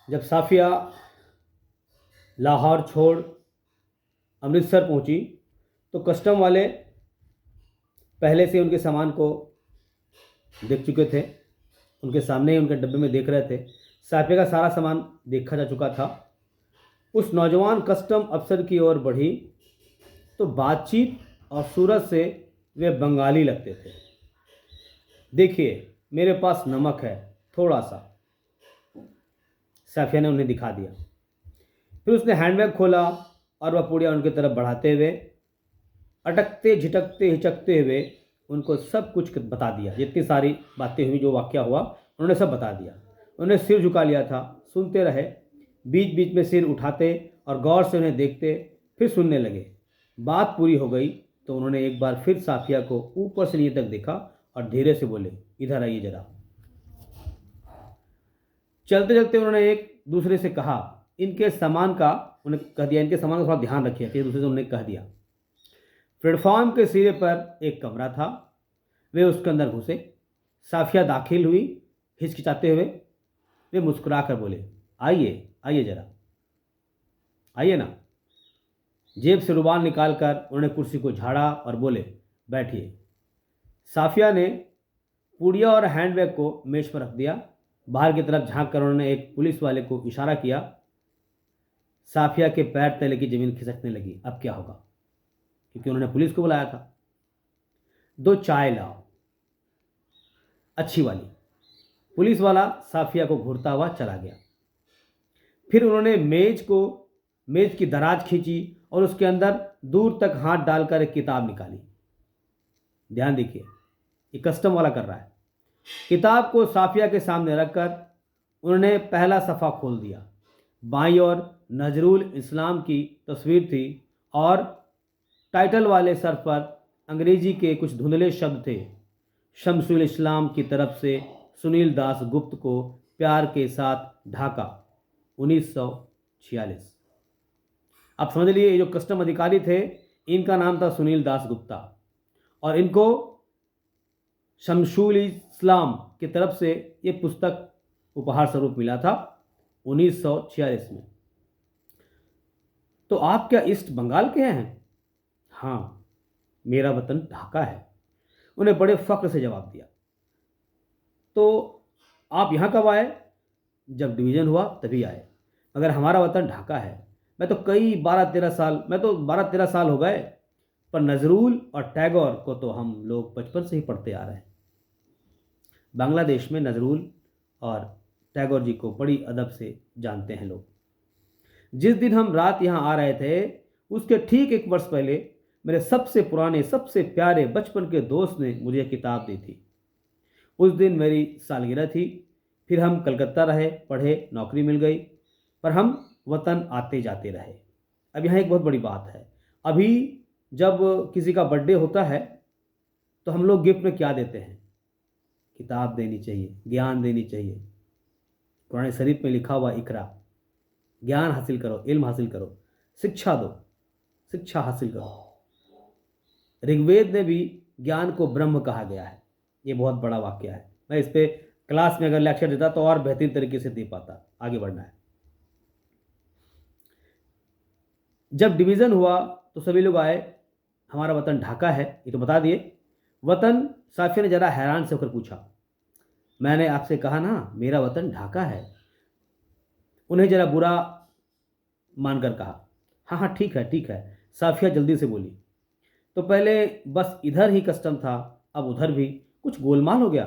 जब साफिया लाहौर छोड़ अमृतसर पहुंची तो कस्टम वाले पहले से उनके सामान को देख चुके थे। उनके सामने ही उनके डब्बे में देख रहे थे। साफिया का सारा सामान देखा जा चुका था। उस नौजवान कस्टम अफसर की ओर बढ़ी तो बातचीत और सूरत से वे बंगाली लगते थे। देखिए, मेरे पास नमक है, थोड़ा सा। साफिया ने उन्हें दिखा दिया। फिर उसने हैंडबैग खोला और वह पुड़िया उनकी तरफ बढ़ाते हुए अटकते झिटकते हिचकते हुए उनको सब कुछ बता दिया। जितनी सारी बातें हुई, जो वाक़या हुआ, उन्होंने सब बता दिया। उन्होंने सिर झुका लिया था, सुनते रहे। बीच बीच में सिर उठाते और गौर से उन्हें देखते, फिर सुनने लगे। बात पूरी हो गई तो उन्होंने एक बार फिर साफिया को ऊपर से नीचे तक देखा और धीरे से बोले, इधर आइए जरा। चलते चलते उन्होंने एक दूसरे से कहा, इनके सामान का, उन्हें कह दिया, इनके सामान का थोड़ा ध्यान रखिए। फिर दूसरे से उन्होंने कह दिया। प्लेटफॉर्म के सिरे पर एक कमरा था। वे उसके अंदर घुसे। साफिया दाखिल हुई हिचकिचाते हुए। वे मुस्कुरा कर बोले, आइए आइए जरा, आइए ना। जेब से रुमाल निकाल कर उन्होंने कुर्सी को झाड़ा और बोले, बैठिए। साफिया ने पुड़िया और हैंडबैग को मेज पर रख दिया। बाहर की तरफ झांक कर उन्होंने एक पुलिस वाले को इशारा किया। साफिया के पैर तले की जमीन खिसकने लगी। अब क्या होगा, क्योंकि उन्होंने पुलिस को बुलाया था। दो चाय लाओ, अच्छी वाली। पुलिस वाला साफिया को घूरता हुआ चला गया। फिर उन्होंने मेज की दराज खींची और उसके अंदर दूर तक हाथ डालकर एक किताब निकाली। ध्यान देखिए, ये कस्टम वाला कर रहा है। किताब को साफिया के सामने रखकर उन्होंने पहला सफ़ा खोल दिया। बाईं ओर नजरुल इस्लाम की तस्वीर थी और टाइटल वाले सर पर अंग्रेजी के कुछ धुंधले शब्द थे। शमसुल इस्लाम की तरफ से सुनील दास गुप्त को प्यार के साथ, ढाका 1946। आप समझ लिए, ये जो कस्टम अधिकारी थे, इनका नाम था सुनील दास गुप्ता और इनको शमसुल इस्लाम की तरफ से ये पुस्तक उपहार स्वरूप मिला था 1946 में। तो आप क्या ईस्ट बंगाल के हैं? हाँ, मेरा वतन ढाका है। उन्हें बड़े फख्र से जवाब दिया। तो आप यहाँ कब आए? जब डिवीज़न हुआ तभी आए, मगर हमारा वतन ढाका है। मैं तो 12-13 साल हो गए, पर नजरुल और टैगोर को तो हम लोग बचपन से ही पढ़ते आ रहे हैं। बांग्लादेश में नजरुल और टैगोर जी को बड़ी अदब से जानते हैं लोग। जिस दिन हम रात यहाँ आ रहे थे, उसके ठीक 1 वर्ष पहले मेरे सबसे पुराने, सबसे प्यारे बचपन के दोस्त ने मुझे यह किताब दी थी। उस दिन मेरी सालगिरह थी। फिर हम कलकत्ता रहे, पढ़े, नौकरी मिल गई, पर हम वतन आते जाते रहे। अब यहाँ एक बहुत बड़ी बात है। अभी जब किसी का बर्थडे होता है तो हम लोग गिफ्ट में क्या देते हैं? किताब देनी चाहिए, ज्ञान देनी चाहिए। कुरान शरीफ में लिखा हुआ, इकरा, ज्ञान हासिल करो, इल्म हासिल करो, शिक्षा दो, शिक्षा हासिल करो। ऋग्वेद ने भी ज्ञान को ब्रह्म कहा गया है। ये बहुत बड़ा वाक्य है। मैं इस पे क्लास में अगर लेक्चर देता तो और बेहतरीन तरीके से दे पाता। आगे बढ़ना है। जब डिवीज़न हुआ तो सभी लोग आए। हमारा वतन ढाका है, ये तो बता दिए। वतन, साफिया ने ज़रा हैरान से होकर पूछा। मैंने आपसे कहा ना, मेरा वतन ढाका है। उन्हें ज़रा बुरा मानकर कहा। हाँ हाँ, ठीक है ठीक है, साफिया जल्दी से बोली। तो पहले बस इधर ही कस्टम था, अब उधर भी कुछ गोलमाल हो गया।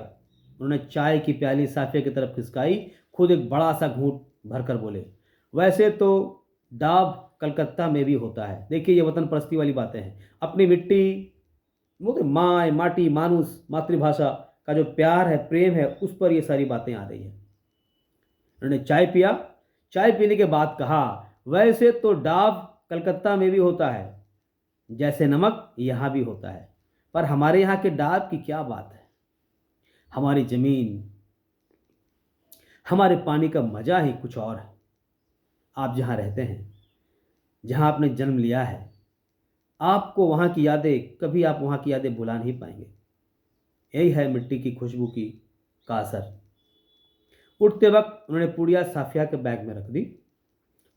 उन्होंने चाय की प्याली साफिया की तरफ खिसकाई। खुद एक बड़ा सा घूंट भरकर बोले, वैसे तो डाब कलकत्ता में भी होता है। देखिए, ये वतन परस्ती वाली बातें हैं। अपनी मिट्टी, वो माँ, माटी, मानुस, मातृभाषा का जो प्यार है, प्रेम है, उस पर ये सारी बातें आ रही हैं। उन्होंने चाय पिया। चाय पीने के बाद कहा, वैसे तो डाब कलकत्ता में भी होता है, जैसे नमक यहाँ भी होता है, पर हमारे यहाँ के डाब की क्या बात है। हमारी ज़मीन, हमारे पानी का मज़ा ही कुछ और है। आप जहाँ रहते हैं, जहाँ आपने जन्म लिया है, आपको वहाँ की यादें, कभी आप वहाँ की यादें भुला नहीं पाएंगे। यही है मिट्टी की खुशबू का असर। उठते वक्त उन्होंने पुड़िया साफिया के बैग में रख दी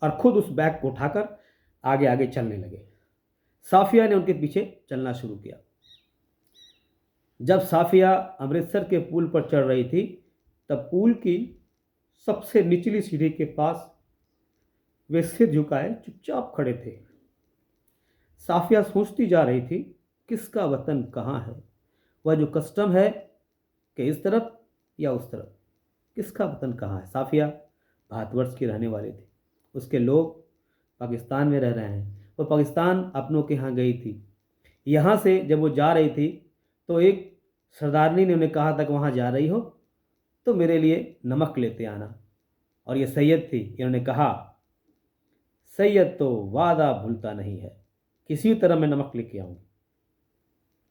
और खुद उस बैग को उठाकर आगे आगे चलने लगे। साफिया ने उनके पीछे चलना शुरू किया। जब साफिया अमृतसर के पुल पर चढ़ रही थी तब पुल की सबसे निचली सीढ़ी के पास वे सिर झुकाए चुपचाप खड़े थे। साफिया सोचती जा रही थी, किसका वतन कहाँ है? वह जो कस्टम है कि इस तरफ या उस तरफ, किसका वतन कहाँ है? साफिया भारतवर्ष की रहने वाली थी, उसके लोग पाकिस्तान में रह रहे हैं। वो पाकिस्तान अपनों के यहाँ गई थी। यहाँ से जब वो जा रही थी तो एक सरदारनी ने उन्हें कहा था कि वहाँ जा रही हो तो मेरे लिए नमक लेते आना। और ये सैयद थी, इन्होंने कहा सैयद तो वादा भूलता नहीं है, किसी तरह मैं नमक लेके आऊँगी।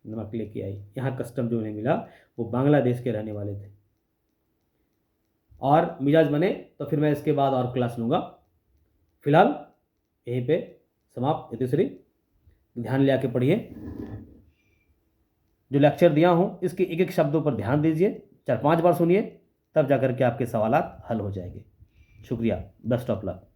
नमक लेके आई। यहाँ कस्टम जो उन्हें मिला वो बांग्लादेश के रहने वाले थे। और मिजाज बने तो फिर मैं इसके बाद और क्लास लूँगा। फिलहाल यहीं पे समाप्त। यतिश्री ध्यान ले आके पढ़िए। जो लेक्चर दिया हूँ इसके एक एक शब्दों पर ध्यान दीजिए, 4-5 बार सुनिए, तब जाकर के आपके सवालात हल हो जाएंगे। शुक्रिया। Best of luck.